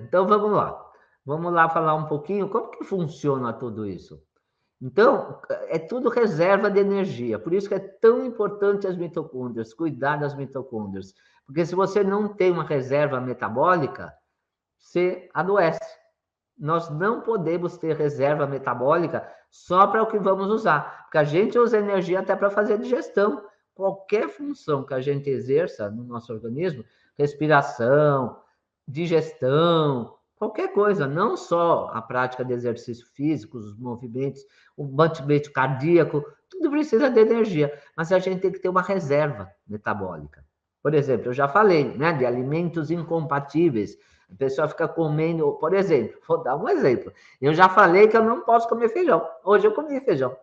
Então, vamos lá. Vamos lá falar um pouquinho como que funciona tudo isso. Então, é tudo reserva de energia. Por isso que é tão importante as mitocôndrias, cuidar das mitocôndrias. Porque se você não tem uma reserva metabólica, você adoece. Nós não podemos ter reserva metabólica só para o que vamos usar. Porque a gente usa energia até para fazer digestão. Qualquer função que a gente exerça no nosso organismo, respiração, digestão, qualquer coisa, não só a prática de exercício físico, os movimentos, o batimento cardíaco, tudo precisa de energia, mas a gente tem que ter uma reserva metabólica. Por exemplo, eu já falei, né, de alimentos incompatíveis. A pessoa fica comendo, por exemplo, vou dar um exemplo. Eu já falei que eu não posso comer feijão. Hoje eu comi feijão,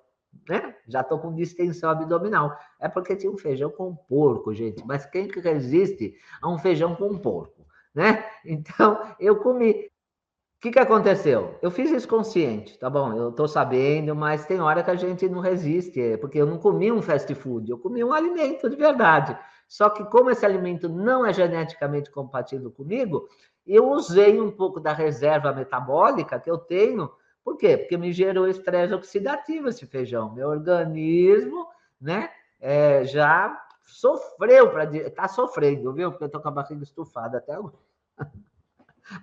né? Já estou com distensão abdominal. É porque tinha um feijão com porco, gente. Mas quem que resiste a um feijão com porco, né? Então, eu comi. O que aconteceu? Eu fiz isso consciente, tá bom? Eu estou sabendo, mas tem hora que a gente não resiste, porque eu não comi um fast food, eu comi um alimento de verdade. Só que como esse alimento não é geneticamente compatível comigo, eu usei um pouco da reserva metabólica que eu tenho. Por quê? Porque me gerou estresse oxidativo esse feijão. Meu organismo, né, já sofreu para... Está sofrendo, viu? Porque eu estou com a barriga estufada até agora.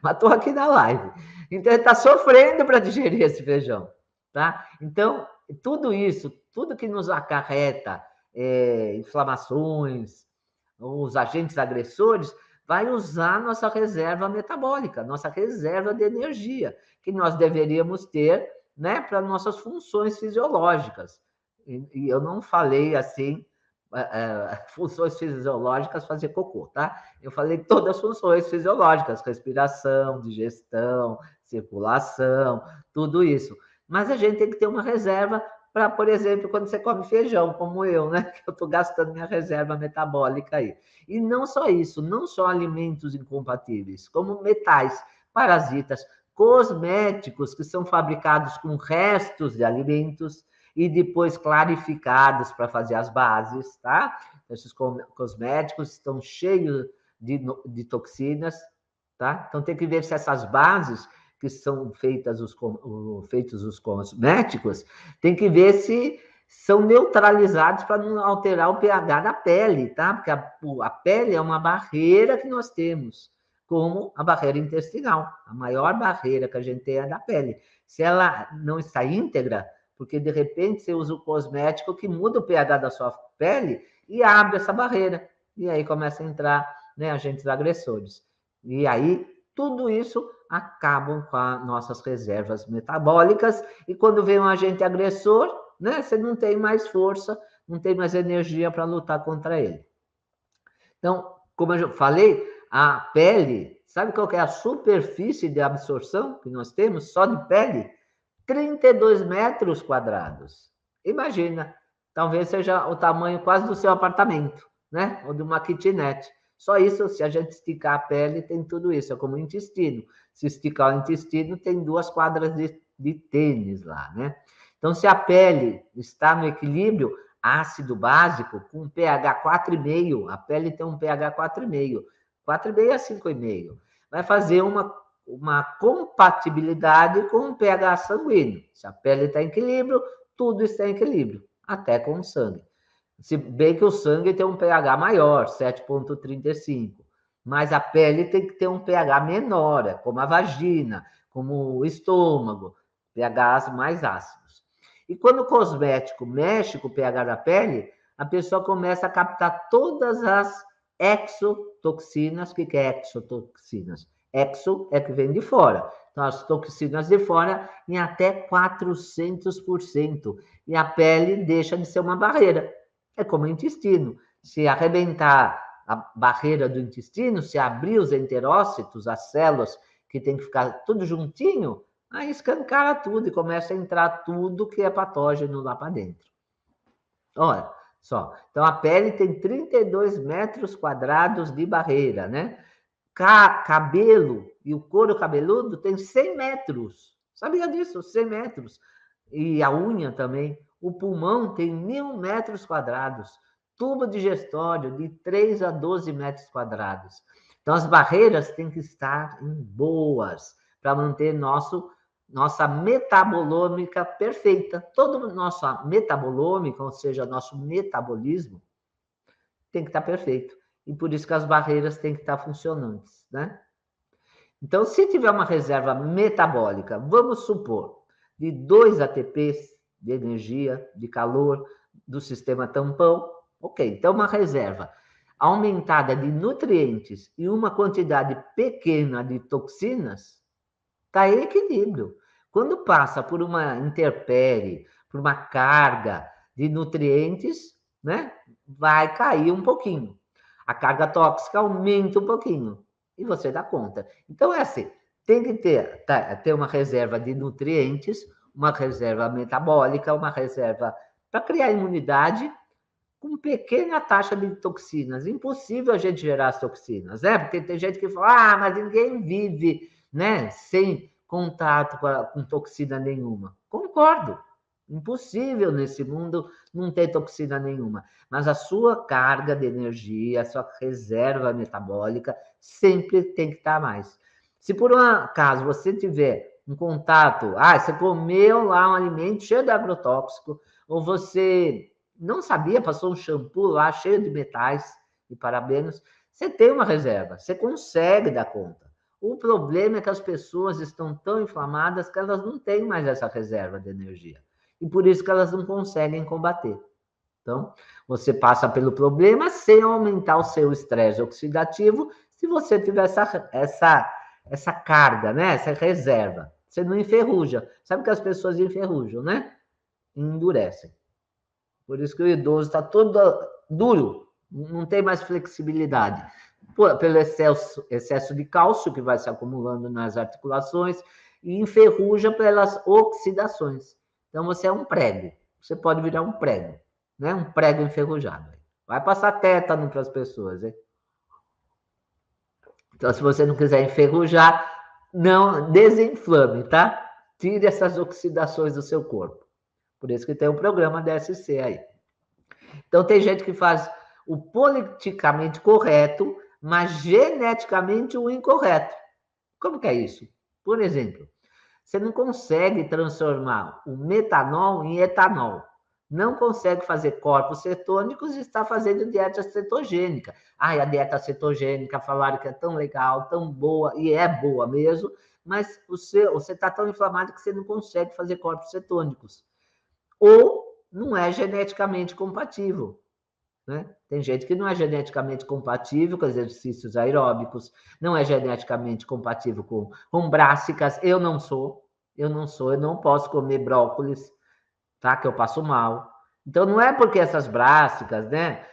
Mas estou aqui na live. Então, ele está sofrendo para digerir esse feijão. Tá? Então, tudo isso, tudo que nos acarreta inflamações, os agentes agressores, vai usar nossa reserva metabólica, nossa reserva de energia, que nós deveríamos ter, né, para nossas funções fisiológicas. E eu não falei assim, funções fisiológicas fazer cocô, tá? Eu falei todas as funções fisiológicas, respiração, digestão, circulação, tudo isso. Mas a gente tem que ter uma reserva para, por exemplo, quando você come feijão, como eu, né? Que eu estou gastando minha reserva metabólica aí. E não só isso, não só alimentos incompatíveis, como metais, parasitas, cosméticos que são fabricados com restos de alimentos e depois clarificados para fazer as bases, tá? Esses cosméticos estão cheios de toxinas, tá? Então tem que ver se essas bases que são feitos os cosméticos, tem que ver se são neutralizados para não alterar o pH da pele, tá? Porque a pele é uma barreira que nós temos, como a barreira intestinal. A maior barreira que a gente tem é da pele. Se ela não está íntegra, porque de repente você usa o cosmético que muda o pH da sua pele e abre essa barreira. E aí começa a entrar, né, agentes agressores. E aí tudo isso acabam com as nossas reservas metabólicas, e quando vem um agente agressor, né, você não tem mais força, não tem mais energia para lutar contra ele. Então, como eu falei, a pele, sabe qual que é a superfície de absorção que nós temos só de pele? 32 metros quadrados. Imagina, talvez seja o tamanho quase do seu apartamento, né? Ou de uma kitnet. Só isso, se a gente esticar a pele, tem tudo isso. É como o intestino. Se esticar o intestino, tem 2 quadras de tênis lá, né? Então, se a pele está no equilíbrio, ácido básico, com pH 4,5, a pele tem um pH 4,5. 4,5 a 5,5. Vai fazer uma compatibilidade com o pH sanguíneo. Se a pele está em equilíbrio, tudo está em equilíbrio, até com o sangue. Se bem que o sangue tem um pH maior, 7,35. Mas a pele tem que ter um pH menor, como a vagina, como o estômago, pHs mais ácidos. E quando o cosmético mexe com o pH da pele, a pessoa começa a captar todas as exotoxinas. O que é exotoxinas? Exo é que vem de fora. Então, as toxinas de fora em até 400%. E a pele deixa de ser uma barreira. É como o intestino. Se arrebentar a barreira do intestino, se abrir os enterócitos, as células que tem que ficar tudo juntinho, aí escancara tudo e começa a entrar tudo que é patógeno lá para dentro. Olha só. Então, a pele tem 32 metros quadrados de barreira, né? Cabelo e o couro cabeludo tem 100 metros. Sabia disso? 100 metros. E a unha também. O pulmão tem 1.000 metros quadrados. Tubo digestório de 3 a 12 metros quadrados. Então, as barreiras têm que estar em boas para manter nossa metabolômica perfeita. Todo nossa metabolômica, ou seja, nosso metabolismo, tem que estar perfeito. E por isso que as barreiras têm que estar funcionantes, né? Então, se tiver uma reserva metabólica, vamos supor, de 2 ATPs de energia, de calor, do sistema tampão, ok. Então, uma reserva aumentada de nutrientes e uma quantidade pequena de toxinas, está em equilíbrio. Quando passa por uma intempérie, por uma carga de nutrientes, né, vai cair um pouquinho. A carga tóxica aumenta um pouquinho e você dá conta. Então, é assim, tem que ter uma reserva de nutrientes, uma reserva metabólica, uma reserva para criar imunidade com pequena taxa de toxinas. Impossível a gente gerar as toxinas, né? Porque tem gente que fala, mas ninguém vive, né, sem contato com toxina nenhuma. Concordo. Impossível nesse mundo não ter toxina nenhuma. Mas a sua carga de energia, a sua reserva metabólica sempre tem que estar mais. Se por um acaso você tiver um contato, você comeu lá um alimento cheio de agrotóxico, ou você não sabia, passou um shampoo lá cheio de metais e parabenos, você tem uma reserva, você consegue dar conta. O problema é que as pessoas estão tão inflamadas que elas não têm mais essa reserva de energia. E por isso que elas não conseguem combater. Então, você passa pelo problema sem aumentar o seu estresse oxidativo, se você tiver essa carga, né? Essa reserva. Você não enferruja. Sabe que as pessoas enferrujam, né? Endurecem. Por isso que o idoso está todo duro, não tem mais flexibilidade. Pelo excesso de cálcio que vai se acumulando nas articulações e enferruja pelas oxidações. Então, você é um prego. Você pode virar um prego, né? Um prego enferrujado. Vai passar tétano para as pessoas, hein? Então, se você não quiser enferrujar, não desinflame, tá? Tire essas oxidações do seu corpo. Por isso que tem um programa DSC aí. Então, tem gente que faz o politicamente correto, mas geneticamente o incorreto. Como que é isso? Por exemplo, você não consegue transformar o metanol em etanol. Não consegue fazer corpos cetônicos e está fazendo dieta cetogênica. A dieta cetogênica, falaram que é tão legal, tão boa, e é boa mesmo, mas você está tão inflamado que você não consegue fazer corpos cetônicos. Ou não é geneticamente compatível. Né? Tem gente que não é geneticamente compatível com exercícios aeróbicos, não é geneticamente compatível com brássicas. Eu não posso comer brócolis, tá? Que eu passo mal. Então, não é porque essas brássicas, né?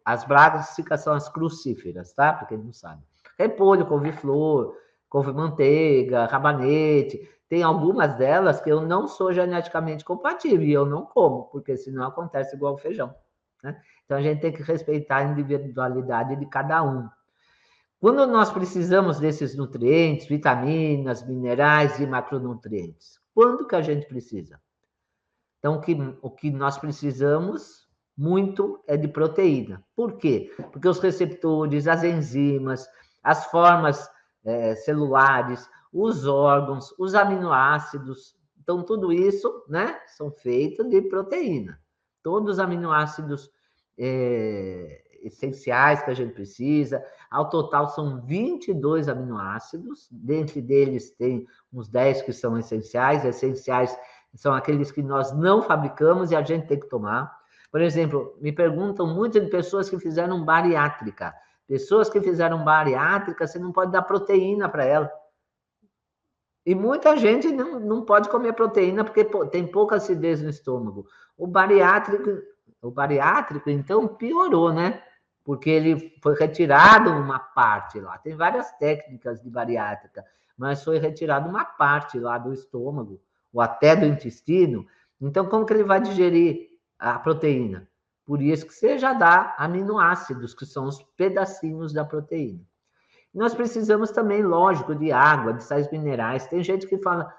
As brássicas são as crucíferas, tá? Para quem não sabe. Repolho, couve-flor, couve-manteiga, rabanete. Tem algumas delas que eu não sou geneticamente compatível e eu não como, porque senão acontece igual o feijão, né? Então, a gente tem que respeitar a individualidade de cada um. Quando nós precisamos desses nutrientes, vitaminas, minerais e macronutrientes? Quando que a gente precisa? Então, o que nós precisamos muito é de proteína. Por quê? Porque os receptores, as enzimas, as formas celulares, os órgãos, os aminoácidos, então tudo isso, né, são feitos de proteína. Todos os aminoácidos essenciais que a gente precisa, ao total são 22 aminoácidos, dentre deles tem uns 10 que são essenciais são aqueles que nós não fabricamos e a gente tem que tomar. Por exemplo, me perguntam muito de pessoas que fizeram bariátrica. Pessoas que fizeram bariátrica, você não pode dar proteína para ela. E muita gente não pode comer proteína porque tem pouca acidez no estômago. O bariátrico, então, piorou, né? Porque ele foi retirado uma parte lá. Tem várias técnicas de bariátrica, mas foi retirado uma parte lá do estômago, ou até do intestino. Então, como que ele vai digerir a proteína? Por isso que você já dá aminoácidos, que são os pedacinhos da proteína. Nós precisamos também, lógico, de água, de sais minerais. Tem gente que fala,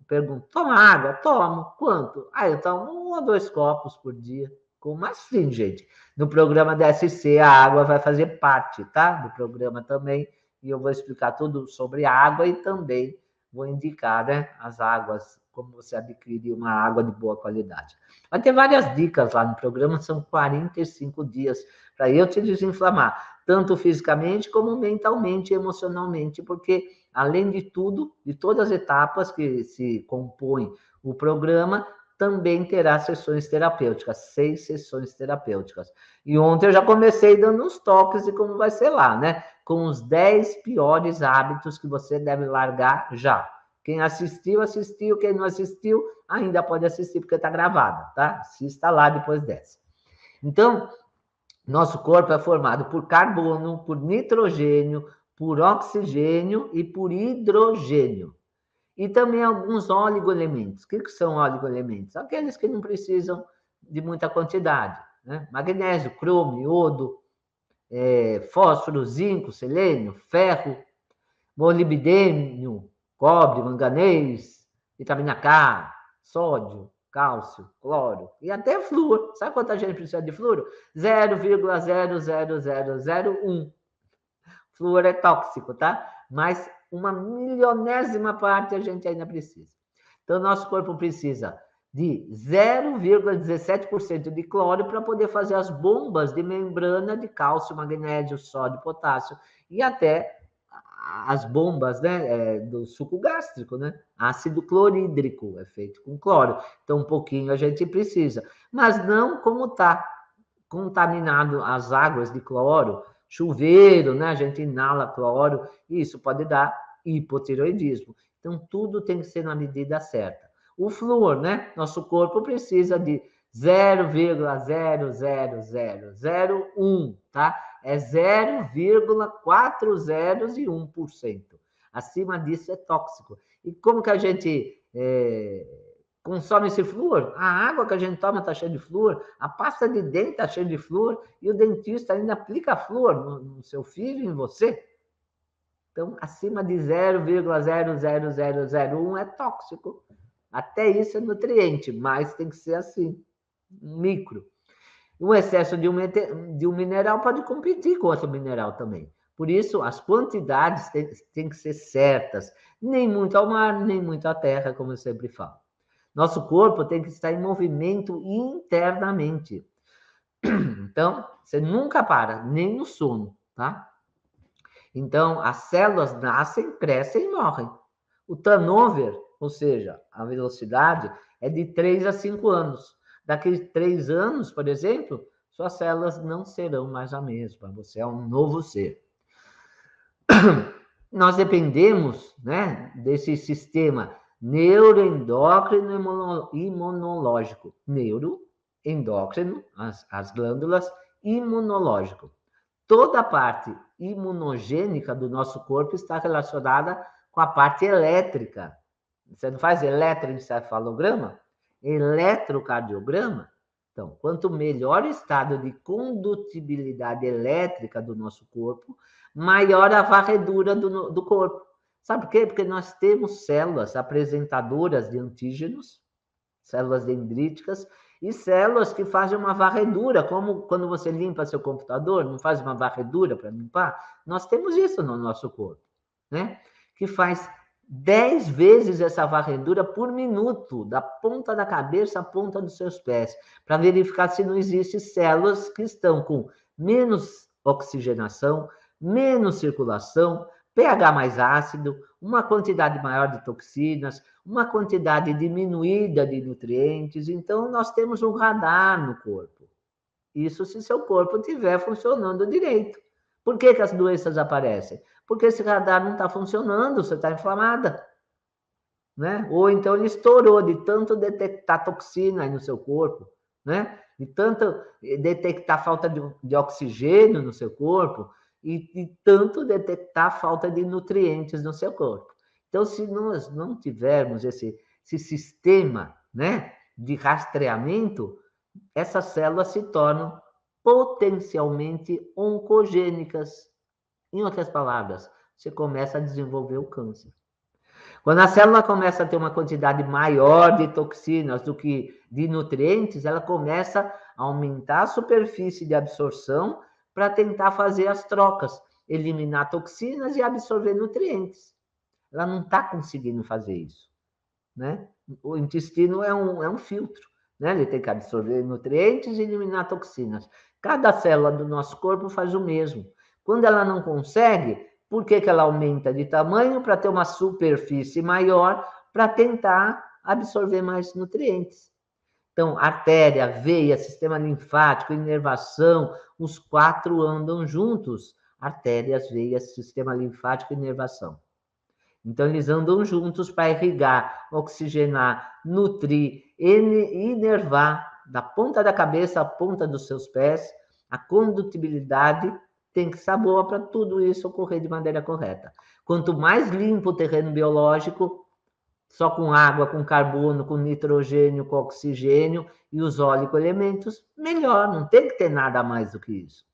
pergunta, toma água? Tomo. Quanto? Eu tomo 1 ou 2 copos por dia. Como assim, gente? No programa da SC, a água vai fazer parte, tá? Do programa também. E eu vou explicar tudo sobre água e também vou indicar, né, as águas, como você adquirir uma água de boa qualidade. Vai ter várias dicas lá no programa, são 45 dias para eu te desinflamar, tanto fisicamente como mentalmente e emocionalmente, porque, além de tudo, de todas as etapas que se compõem o programa, também terá sessões terapêuticas, 6 sessões terapêuticas. E ontem eu já comecei dando uns toques de como vai ser lá, né? Com os 10 piores hábitos que você deve largar já. Quem assistiu, assistiu. Quem não assistiu, ainda pode assistir, porque está gravado, tá? Assista lá depois dessa. Então, nosso corpo é formado por carbono, por nitrogênio, por oxigênio e por hidrogênio. E também alguns oligoelementos. O que são oligoelementos? Aqueles que não precisam de muita quantidade, né? Magnésio, cromo, iodo, fósforo, zinco, selênio, ferro, molibdênio, cobre, manganês, vitamina K, sódio, cálcio, cloro e até flúor. Sabe quanta gente precisa de flúor? 0,00001. Flúor é tóxico, tá? Mas uma milionésima parte a gente ainda precisa. Então, nosso corpo precisa de 0,17% de cloro para poder fazer as bombas de membrana de cálcio, magnésio, sódio, potássio e até as bombas, né, do suco gástrico, né? Ácido clorídrico é feito com cloro. Então, um pouquinho a gente precisa. Mas não como está contaminado as águas de cloro, chuveiro, né? A gente inala cloro, e isso pode dar hipotireoidismo. Então, tudo tem que ser na medida certa. O flúor, né? Nosso corpo precisa de 0,00001, tá? É 0,401%. Acima disso é tóxico. E como que a gente consome esse flúor? A água que a gente toma está cheia de flúor, a pasta de dente está cheia de flúor, e o dentista ainda aplica flúor no seu filho e em você. Então, acima de 0,00001 é tóxico. Até isso é nutriente, mas tem que ser assim, micro. O excesso de um mineral pode competir com outro mineral também. Por isso, as quantidades têm que ser certas. Nem muito ao mar, nem muito à terra, como eu sempre falo. Nosso corpo tem que estar em movimento internamente. Então, você nunca para, nem no sono, tá? Então, as células nascem, crescem e morrem. O turnover, ou seja, a velocidade, é de 3 a 5 anos. Daqui 3 anos, por exemplo, suas células não serão mais a mesma. Você é um novo ser. Nós dependemos, né, desse sistema neuroendócrino imunológico. Neuroendócrino, as glândulas, imunológico. Toda a parte imunogênica do nosso corpo está relacionada com a parte elétrica. Você não faz eletroencefalograma? Eletrocardiograma? Então, quanto melhor o estado de condutibilidade elétrica do nosso corpo, maior a varredura do corpo. Sabe por quê? Porque nós temos células apresentadoras de antígenos, células dendríticas, e células que fazem uma varredura, como quando você limpa seu computador, não faz uma varredura para limpar? Nós temos isso no nosso corpo, né? Que faz 10 vezes essa varredura por minuto, da ponta da cabeça à ponta dos seus pés, para verificar se não existem células que estão com menos oxigenação, menos circulação, pH mais ácido, uma quantidade maior de toxinas, uma quantidade diminuída de nutrientes. Então, nós temos um radar no corpo. Isso se seu corpo estiver funcionando direito. Por que as doenças aparecem? Porque esse radar não está funcionando, você está inflamada. Né? Ou então ele estourou de tanto detectar toxina aí no seu corpo, né? De tanto detectar falta de oxigênio no seu corpo e tanto detectar falta de nutrientes no seu corpo. Então, se nós não tivermos esse sistema, né, de rastreamento, essas células se tornam potencialmente oncogênicas. Em outras palavras, você começa a desenvolver o câncer. Quando a célula começa a ter uma quantidade maior de toxinas do que de nutrientes, ela começa a aumentar a superfície de absorção para tentar fazer as trocas, eliminar toxinas e absorver nutrientes. Ela não está conseguindo fazer isso, né? O intestino é um filtro, né? Ele tem que absorver nutrientes e eliminar toxinas. Cada célula do nosso corpo faz o mesmo. Quando ela não consegue, por que ela aumenta de tamanho? Para ter uma superfície maior, para tentar absorver mais nutrientes. Então, artéria, veia, sistema linfático, inervação, os 4 andam juntos. Artérias, veias, sistema linfático e inervação. Então, eles andam juntos para irrigar, oxigenar, nutrir, inervar, da ponta da cabeça à ponta dos seus pés. A condutibilidade tem que estar boa para tudo isso ocorrer de maneira correta. Quanto mais limpo o terreno biológico, só com água, com carbono, com nitrogênio, com oxigênio e os ólico-elementos, melhor, não tem que ter nada mais do que isso.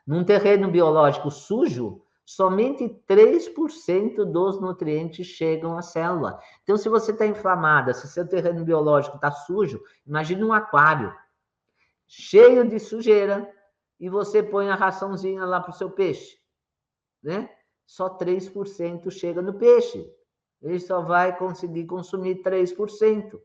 Num terreno biológico sujo, somente 3% dos nutrientes chegam à célula. Então, se você está inflamada, se seu terreno biológico está sujo, imagine um aquário cheio de sujeira e você põe a raçãozinha lá para o seu peixe, né? Só 3% chega no peixe. Ele só vai conseguir consumir 3%.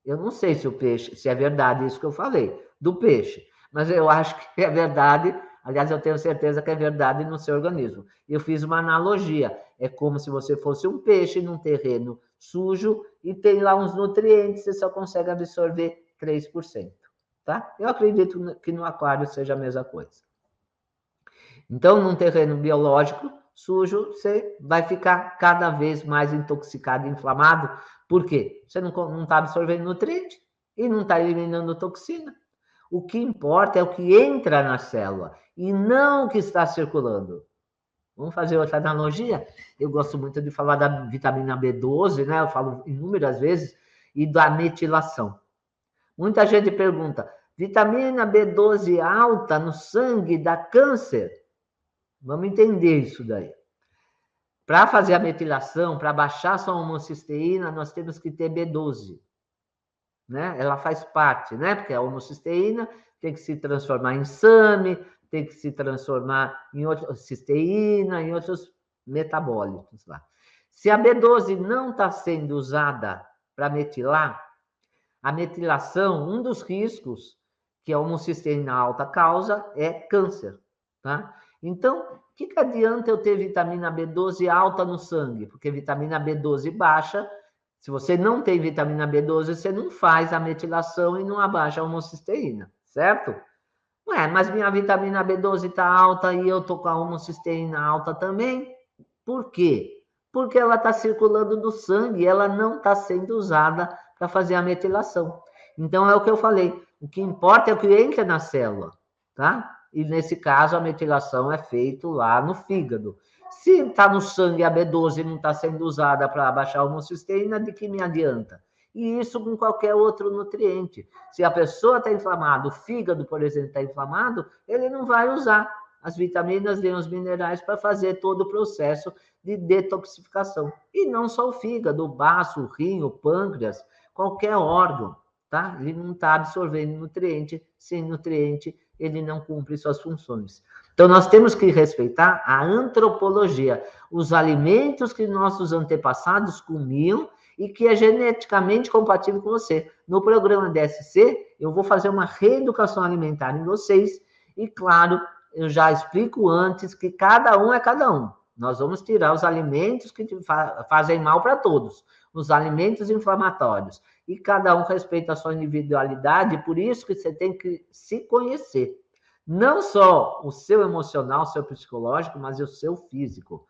Eu não sei se o peixe, se é verdade isso que eu falei, do peixe, mas eu acho que é verdade. Aliás, eu tenho certeza que é verdade no seu organismo. Eu fiz uma analogia. É como se você fosse um peixe num terreno sujo e tem lá uns nutrientes, você só consegue absorver 3%. Tá? Eu acredito que no aquário seja a mesma coisa. Então, num terreno biológico sujo, você vai ficar cada vez mais intoxicado e inflamado. Por quê? Você não está absorvendo nutriente e não está eliminando toxina. O que importa é o que entra na célula e não o que está circulando. Vamos fazer outra analogia? Eu gosto muito de falar da vitamina B12, né? Eu falo inúmeras vezes, e da metilação. Muita gente pergunta, vitamina B12 alta no sangue dá câncer? Vamos entender isso daí. Para fazer a metilação, para baixar sua homocisteína, nós temos que ter B12. Né? Ela faz parte, né? Porque a homocisteína tem que se transformar em SAMe, tem que se transformar em cisteína, em outros metabólitos lá. Se a B12 não está sendo usada para metilar, a metilação, um dos riscos que a homocisteína alta causa é câncer, tá? Então, o que adianta eu ter vitamina B12 alta no sangue? Porque vitamina B12 baixa, se você não tem vitamina B12, você não faz a metilação e não abaixa a homocisteína, certo? Ué, mas minha vitamina B12 está alta e eu estou com a homocisteína alta também? Por quê? Porque ela está circulando no sangue, ela não está sendo usada para fazer a metilação. Então, é o que eu falei, o que importa é o que entra na célula, tá? E, nesse caso, a metilação é feita lá no fígado. Se está no sangue a B12 não está sendo usada para abaixar a homocisteína, de que me adianta? E isso com qualquer outro nutriente. Se a pessoa está inflamada, o fígado, por exemplo, está inflamado, ele não vai usar as vitaminas nem os minerais para fazer todo o processo de detoxificação. E não só o fígado, o baço, o rim, o pâncreas, qualquer órgão, tá? Ele não está absorvendo nutriente, sem nutriente ele não cumpre suas funções. Então, nós temos que respeitar a antropologia, os alimentos que nossos antepassados comiam e que é geneticamente compatível com você. No programa DSC, eu vou fazer uma reeducação alimentar em vocês e, claro, eu já explico antes que cada um é cada um. Nós vamos tirar os alimentos que fazem mal para todos, os alimentos inflamatórios, e cada um respeita a sua individualidade, por isso que você tem que se conhecer. Não só o seu emocional, o seu psicológico, mas o seu físico.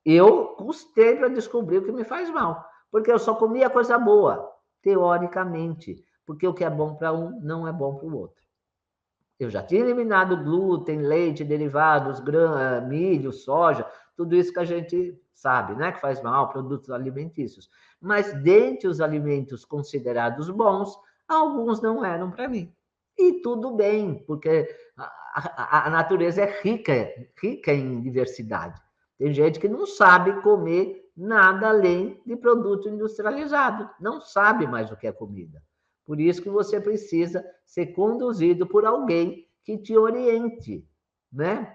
Eu custei para descobrir o que me faz mal, porque eu só comia coisa boa, teoricamente, porque o que é bom para um não é bom para o outro. Eu já tinha eliminado glúten, leite, derivados, milho, soja, tudo isso que a gente sabe, né, que faz mal, produtos alimentícios. Mas dentre os alimentos considerados bons, alguns não eram para mim. E tudo bem, porque a natureza é rica em diversidade. Tem gente que não sabe comer nada além de produto industrializado, não sabe mais o que é comida. Por isso que você precisa ser conduzido por alguém que te oriente, né?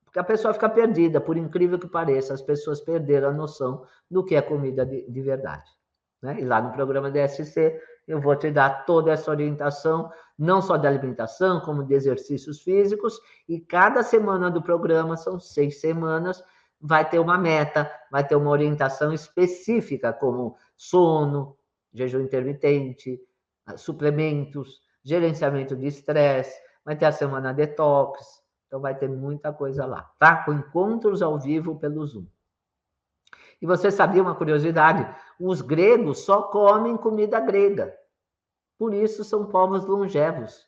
Porque a pessoa fica perdida, por incrível que pareça, as pessoas perderam a noção do que é comida de verdade. Né? E lá no programa DSC, eu vou te dar toda essa orientação, não só da alimentação, como de exercícios físicos, e cada semana do programa, são 6 semanas, vai ter uma meta, vai ter uma orientação específica, como sono, jejum intermitente, suplementos, gerenciamento de estresse, vai ter a semana detox, então vai ter muita coisa lá, tá? Com encontros ao vivo pelo Zoom. E você sabia uma curiosidade? Os gregos só comem comida grega. Por isso são povos longevos.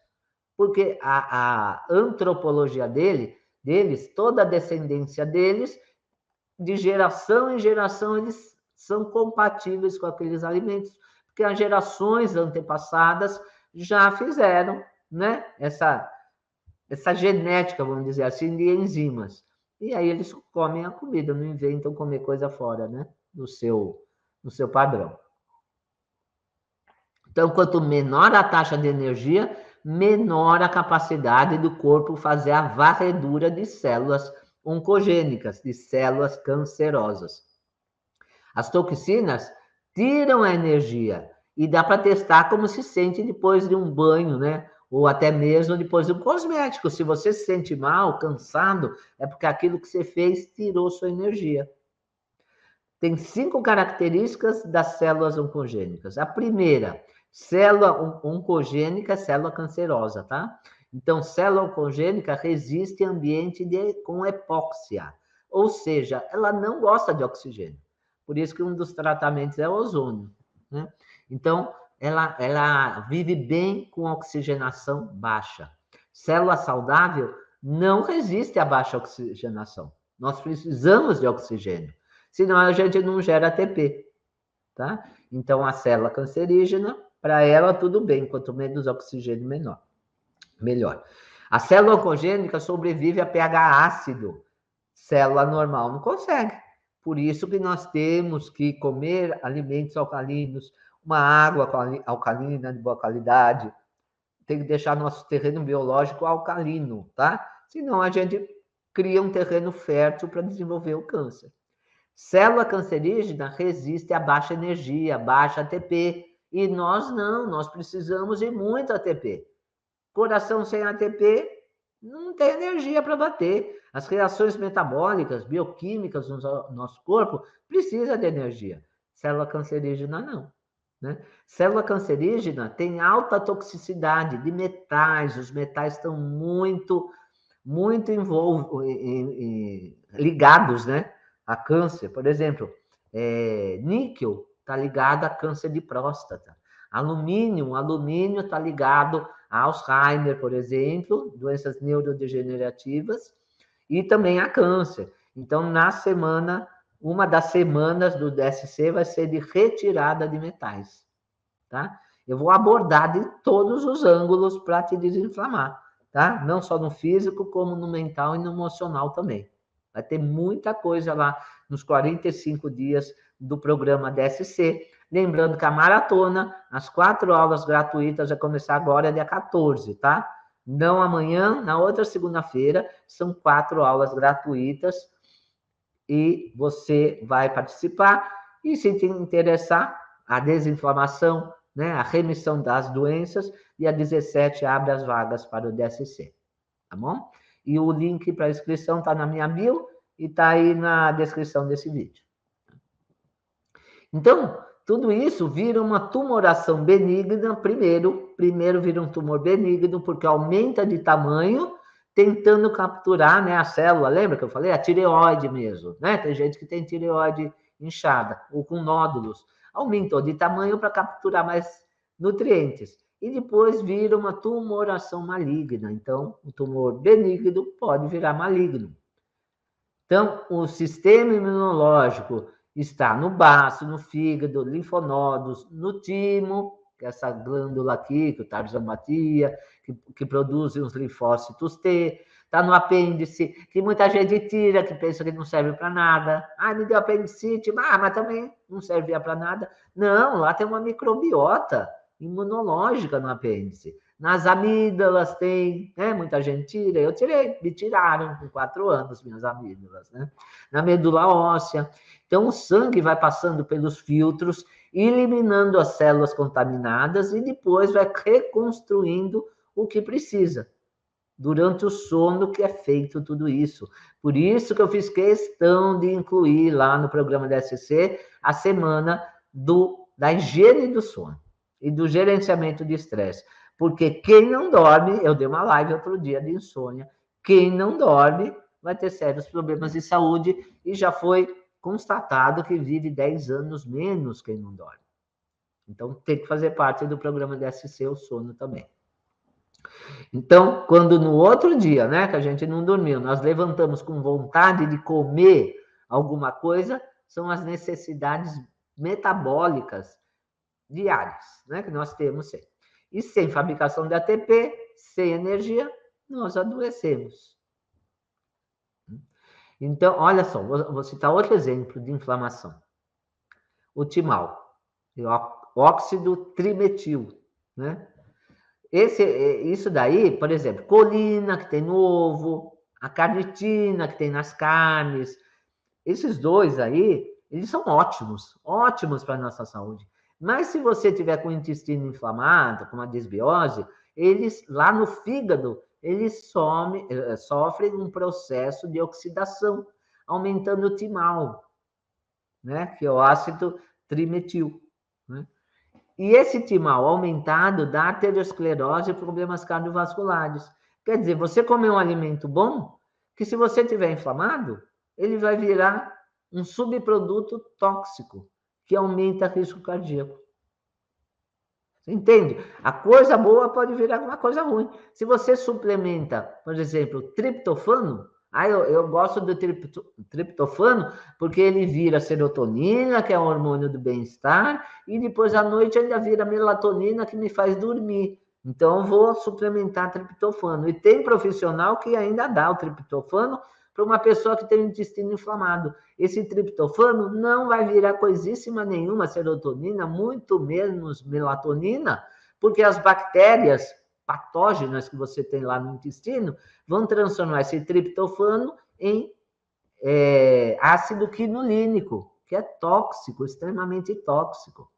Porque a antropologia deles, toda a descendência deles, de geração em geração, eles são compatíveis com aqueles alimentos. Porque as gerações antepassadas já fizeram, né, essa genética, vamos dizer assim, de enzimas. E aí eles comem a comida, não inventam comer coisa fora, né, do seu padrão. Então, quanto menor a taxa de energia, menor a capacidade do corpo fazer a varredura de células oncogênicas, de células cancerosas. As toxinas tiram a energia e dá para testar como se sente depois de um banho, né? Ou até mesmo depois de um cosmético. Se você se sente mal, cansado, é porque aquilo que você fez tirou sua energia. Tem 5 características das células oncogênicas. A primeira, célula oncogênica, célula cancerosa, tá? Então, célula oncogênica resiste em ambiente com hipóxia, ou seja, ela não gosta de oxigênio. Por isso que um dos tratamentos é o ozônio, né? Então, ela vive bem com oxigenação baixa. Célula saudável não resiste à baixa oxigenação. Nós precisamos de oxigênio, senão a gente não gera ATP, tá? Então, a célula cancerígena, para ela, tudo bem, quanto menos oxigênio, melhor. A célula oncogênica sobrevive a pH ácido, célula normal não consegue. Por isso que nós temos que comer alimentos alcalinos, uma água alcalina de boa qualidade, tem que deixar nosso terreno biológico alcalino, tá? Senão a gente cria um terreno fértil para desenvolver o câncer. Célula cancerígena resiste a baixa energia, baixa ATP, e nós não, nós precisamos de muito ATP. Coração sem ATP não tem energia para bater. As reações metabólicas, bioquímicas no nosso corpo precisam de energia. Célula cancerígena não. Né? Célula cancerígena tem alta toxicidade de metais, os metais estão muito ligados, né, a câncer. Por exemplo, níquel está ligado a câncer de próstata. Alumínio está ligado a Alzheimer, por exemplo, doenças neurodegenerativas, e também a câncer. Então, uma das semanas do DSC vai ser de retirada de metais, tá? Eu vou abordar de todos os ângulos para te desinflamar, tá? Não só no físico, como no mental e no emocional também. Vai ter muita coisa lá nos 45 dias do programa DSC. Lembrando que a maratona, as 4 aulas gratuitas, vai começar agora, dia 14, tá? Não amanhã, na outra segunda-feira, são 4 aulas gratuitas e você vai participar. E se te interessar, a desinflamação, né, a remissão das doenças, dia 17 abre as vagas para o DSC, tá bom? E o link para inscrição está na minha bio e está aí na descrição desse vídeo. Então, tudo isso vira uma tumoração benigna primeiro vira um tumor benigno, porque aumenta de tamanho, tentando capturar, né, a célula, lembra que eu falei? A tireoide mesmo, né? Tem gente que tem tireoide inchada, ou com nódulos. Aumentou de tamanho para capturar mais nutrientes. E depois vira uma tumoração maligna. Então, o tumor benigno pode virar maligno. Então, o sistema imunológico está no baço, no fígado, linfonodos, no timo, que é essa glândula aqui, que o tarsomatia, que produz os linfócitos T. Está no apêndice, que muita gente tira, que pensa que não serve para nada. Ah, me deu apendicite, mas também não servia para nada. Não, lá tem uma microbiota, imunológica no apêndice. Nas amígdalas tem, né? Muita gente tira, eu tirei, me tiraram com 4 anos minhas amígdalas, né? Na medula óssea. Então, o sangue vai passando pelos filtros, eliminando as células contaminadas e depois vai reconstruindo o que precisa. Durante o sono que é feito tudo isso. Por isso que eu fiz questão de incluir lá no programa da SC a semana da higiene do sono e do gerenciamento de estresse. Porque quem não dorme, eu dei uma live outro dia de insônia, quem não dorme vai ter sérios problemas de saúde e já foi constatado que vive 10 anos menos quem não dorme. Então, tem que fazer parte do programa da SC o sono também. Então, quando no outro dia, né, que a gente não dormiu, nós levantamos com vontade de comer alguma coisa, são as necessidades metabólicas diárias, né, que nós temos sempre. E sem fabricação de ATP, sem energia, nós adoecemos. Então, olha só, vou citar outro exemplo de inflamação. O timal, o óxido trimetil, né? Isso daí, por exemplo, colina que tem no ovo, a carnitina que tem nas carnes, esses dois aí, eles são ótimos para a nossa saúde. Mas se você tiver com o intestino inflamado, com uma desbiose, eles, lá no fígado, eles sofrem um processo de oxidação, aumentando o timal, né? Que é o ácido trimetil, né? E esse timal aumentado dá arteriosclerose e problemas cardiovasculares. Quer dizer, você comer um alimento bom, que se você estiver inflamado, ele vai virar um subproduto tóxico, que aumenta o risco cardíaco. Você entende? A coisa boa pode virar uma coisa ruim. Se você suplementa, por exemplo, triptofano, eu gosto do triptofano porque ele vira serotonina, que é um hormônio do bem-estar, e depois à noite ainda vira melatonina, que me faz dormir. Então, eu vou suplementar triptofano. E tem profissional que ainda dá o triptofano para uma pessoa que tem o intestino inflamado. Esse triptofano não vai virar coisíssima nenhuma serotonina, muito menos melatonina, porque as bactérias patógenas que você tem lá no intestino vão transformar esse triptofano em ácido quinolínico, que é tóxico, extremamente tóxico,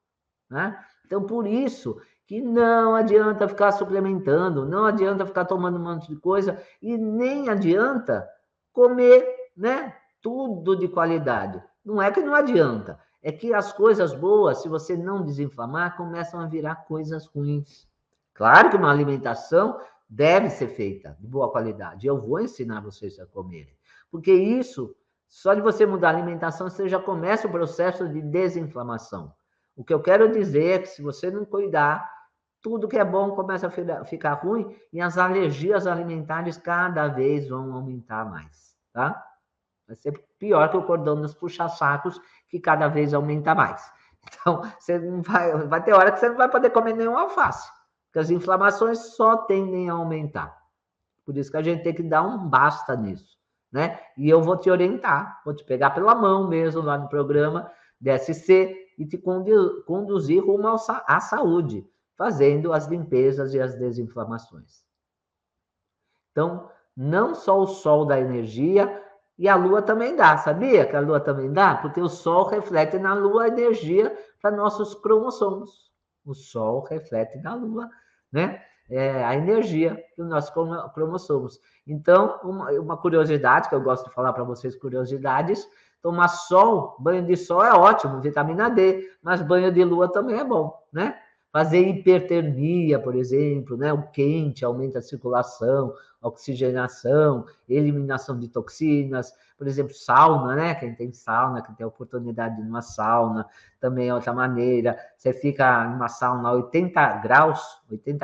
né? Então, por isso que não adianta ficar suplementando, não adianta ficar tomando um monte de coisa e nem adianta comer, né, tudo de qualidade. Não é que não adianta, é que as coisas boas, se você não desinflamar, começam a virar coisas ruins. Claro que uma alimentação deve ser feita de boa qualidade. Eu vou ensinar vocês a comerem. Porque isso, só de você mudar a alimentação, você já começa o processo de desinflamação. O que eu quero dizer é que se você não cuidar, tudo que é bom começa a ficar ruim e as alergias alimentares cada vez vão aumentar mais, tá? Vai ser pior que o cordão dos puxa-sacos, que cada vez aumenta mais. Então, você não vai ter hora que você não vai poder comer nenhum alface, porque as inflamações só tendem a aumentar. Por isso que a gente tem que dar um basta nisso, né? E eu vou te orientar, vou te pegar pela mão mesmo lá no programa DSC e te conduzir rumo à saúde, fazendo as limpezas e as desinflamações. Então, não só o sol dá energia, e a lua também dá, sabia que a lua também dá? Porque o sol reflete na lua a energia para nossos cromossomos. O sol reflete na lua, né? A energia dos nossos cromossomos. Então, uma curiosidade, que eu gosto de falar para vocês, curiosidades, tomar sol, banho de sol é ótimo, vitamina D, mas banho de lua também é bom, né? Fazer hipertermia, por exemplo, né? O quente aumenta a circulação, oxigenação, eliminação de toxinas, por exemplo, sauna, né? Quem tem sauna, quem tem a oportunidade de ir numa sauna, também é outra maneira. Você fica numa sauna a 80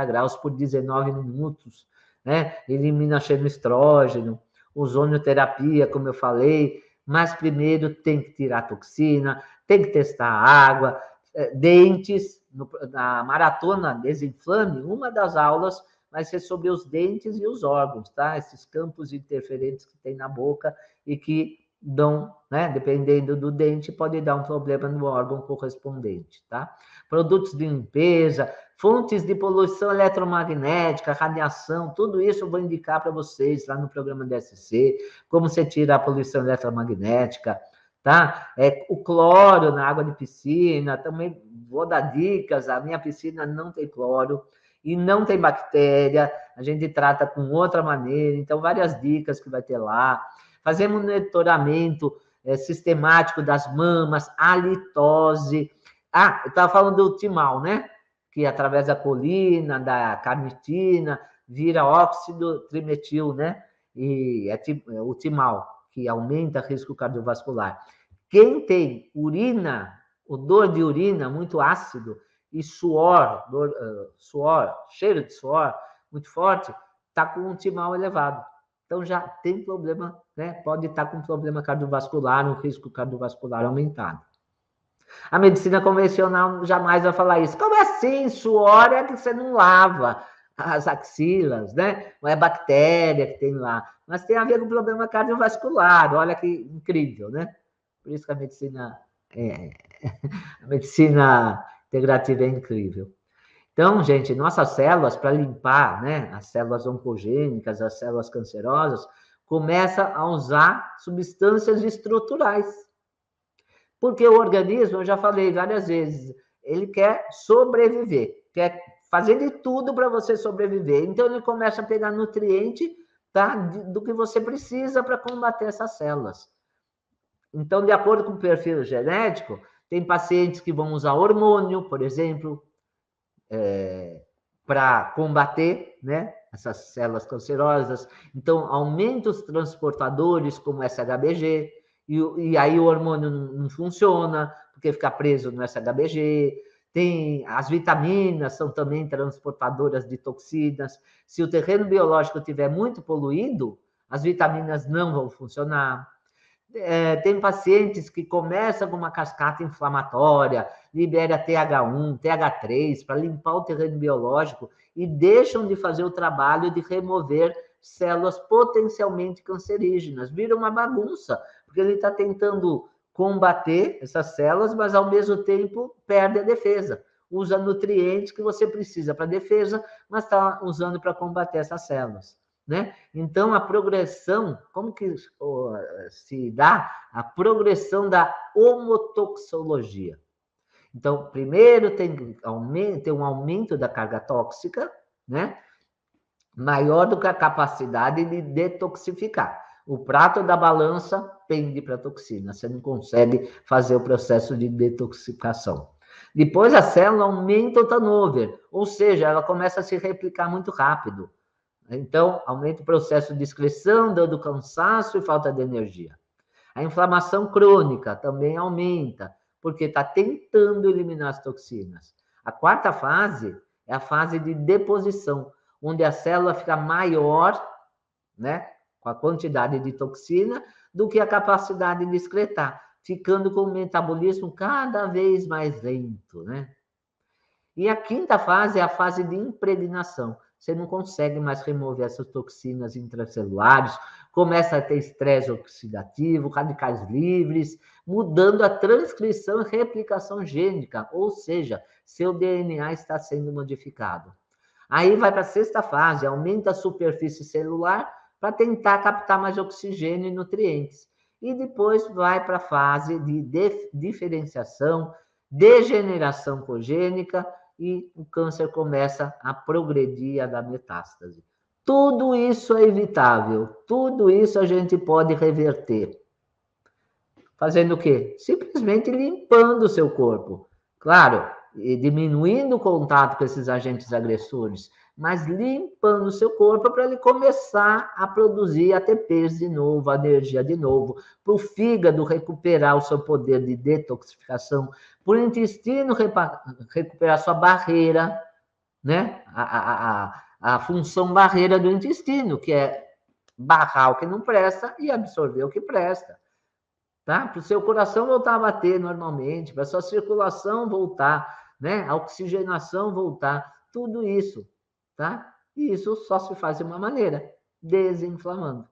graus por 19 minutos, né? Elimina cheiro estrógeno, ozonioterapia, como eu falei, mas primeiro tem que tirar a toxina, tem que testar a água, dentes, na maratona Desinflame, uma das aulas vai ser sobre os dentes e os órgãos, tá? Esses campos interferentes que tem na boca e que dão, né? Dependendo do dente, pode dar um problema no órgão correspondente, tá? Produtos de limpeza, Fontes de poluição eletromagnética, radiação, tudo isso eu vou indicar para vocês lá no programa DSC, como você tira a poluição eletromagnética, tá? O cloro na água de piscina, também vou dar dicas, a minha piscina não tem cloro e não tem bactéria, a gente trata com outra maneira, então várias dicas que vai ter lá. Fazemos monitoramento sistemático das mamas, halitose. Eu estava falando do timal, né? Que através da colina, da carnitina, vira óxido trimetil, né? E o timal, que aumenta o risco cardiovascular. Quem tem urina, odor de urina muito ácido e suor, cheiro de suor muito forte, está com um timal elevado. Então já tem problema, né? Pode estar com problema cardiovascular, um risco cardiovascular aumentado. A medicina convencional jamais vai falar isso. Como assim? Suor é que você não lava as axilas, né? Não é bactéria que tem lá. Mas tem a ver com problema cardiovascular. Olha que incrível, né? Por isso que a medicina integrativa é incrível. Então, gente, nossas células, para limpar, né, as células oncogênicas, as células cancerosas, começa a usar substâncias estruturais. Porque o organismo, eu já falei várias vezes, ele quer sobreviver, quer fazer de tudo para você sobreviver. Então, ele começa a pegar nutriente, tá, do que você precisa para combater essas células. Então, de acordo com o perfil genético, tem pacientes que vão usar hormônio, por exemplo, para combater, né, essas células cancerosas. Então, aumenta os transportadores, como SHBG, e aí o hormônio não funciona, porque fica preso no SHBG. Tem as vitaminas, são também transportadoras de toxinas. Se o terreno biológico estiver muito poluído, as vitaminas não vão funcionar. Tem pacientes que começam com uma cascata inflamatória, libera TH1, TH3 para limpar o terreno biológico e deixam de fazer o trabalho de remover células potencialmente cancerígenas. Vira uma bagunça, porque ele está tentando combater essas células, mas ao mesmo tempo perde a defesa. Usa nutrientes que você precisa para a defesa, mas está usando para combater essas células. Né? Então, a progressão, como que se dá a progressão da homotoxologia? Então, primeiro tem um aumento da carga tóxica, né? Maior do que a capacidade de detoxificar. O prato da balança pende para a toxina, você não consegue fazer o processo de detoxificação. Depois a célula aumenta o turnover, ou seja, ela começa a se replicar muito rápido. Então, aumenta o processo de excreção, dando cansaço e falta de energia. A inflamação crônica também aumenta, porque está tentando eliminar as toxinas. A quarta fase é a fase de deposição, onde a célula fica maior, né, com a quantidade de toxina, do que a capacidade de excretar, ficando com o metabolismo cada vez mais lento, né? E a quinta fase é a fase de impregnação. Você não consegue mais remover essas toxinas intracelulares, começa a ter estresse oxidativo, radicais livres, mudando a transcrição e replicação gênica, ou seja, seu DNA está sendo modificado. Aí vai para a sexta fase, aumenta a superfície celular para tentar captar mais oxigênio e nutrientes. E depois vai para a fase de diferenciação, degeneração congênica, e o câncer começa a progredir, a dar metástase. Tudo isso é evitável, tudo isso a gente pode reverter. Fazendo o quê? Simplesmente limpando o seu corpo. Claro, e diminuindo o contato com esses agentes agressores, mas limpando o seu corpo para ele começar a produzir ATPs de novo, a energia de novo, para o fígado recuperar o seu poder de detoxificação, para o intestino recuperar sua barreira, né? A função barreira do intestino, que é barrar o que não presta e absorver o que presta. Tá? Para o seu coração voltar a bater normalmente, para a sua circulação voltar, né? A oxigenação voltar, tudo isso, tá? E isso só se faz de uma maneira, desinflamando.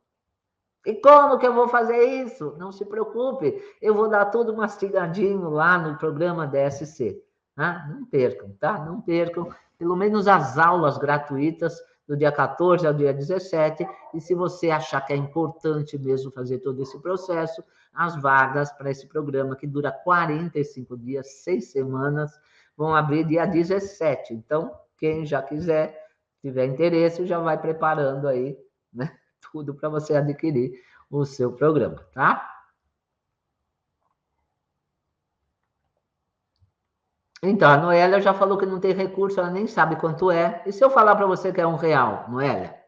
E como que eu vou fazer isso? Não se preocupe, eu vou dar tudo mastigadinho lá no programa DSC. Tá? Não percam, tá? Não percam, pelo menos as aulas gratuitas do dia 14 ao dia 17, e se você achar que é importante mesmo fazer todo esse processo, as vagas para esse programa, que dura 45 dias, 6 semanas, vão abrir dia 17. Então, quem já quiser, tiver interesse, já vai preparando aí, né, tudo para você adquirir o seu programa, tá? Então, a Noélia já falou que não tem recurso, ela nem sabe quanto é. E se eu falar para você que é R$1, Noélia?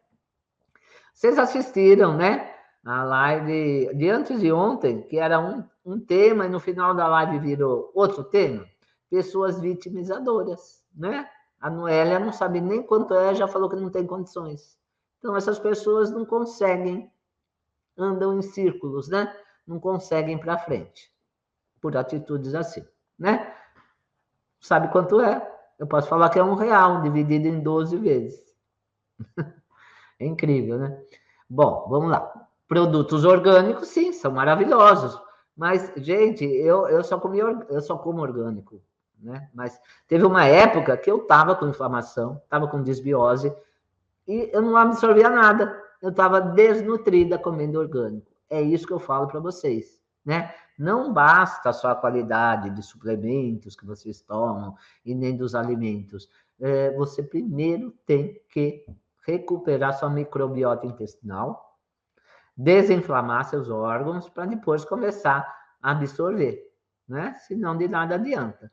Vocês assistiram, né? A live de antes de ontem, que era um tema, e no final da live virou outro tema. Pessoas vitimizadoras, né? A Noélia não sabe nem quanto é, já falou que não tem condições. Então, essas pessoas não conseguem, andam em círculos, né? Não conseguem para frente, por atitudes assim, né? Sabe quanto é? Eu posso falar que é R$1 dividido em 12 vezes. É incrível, né? Bom, vamos lá. Produtos orgânicos, sim, são maravilhosos. Mas, gente, eu só como orgânico, né? Mas teve uma época que eu estava com inflamação, estava com desbiose, e eu não absorvia nada. Eu estava desnutrida comendo orgânico. É isso que eu falo para vocês, né? Não basta só a qualidade de suplementos que vocês tomam e nem dos alimentos. Você primeiro tem que recuperar sua microbiota intestinal, desinflamar seus órgãos para depois começar a absorver, né? Senão de nada adianta.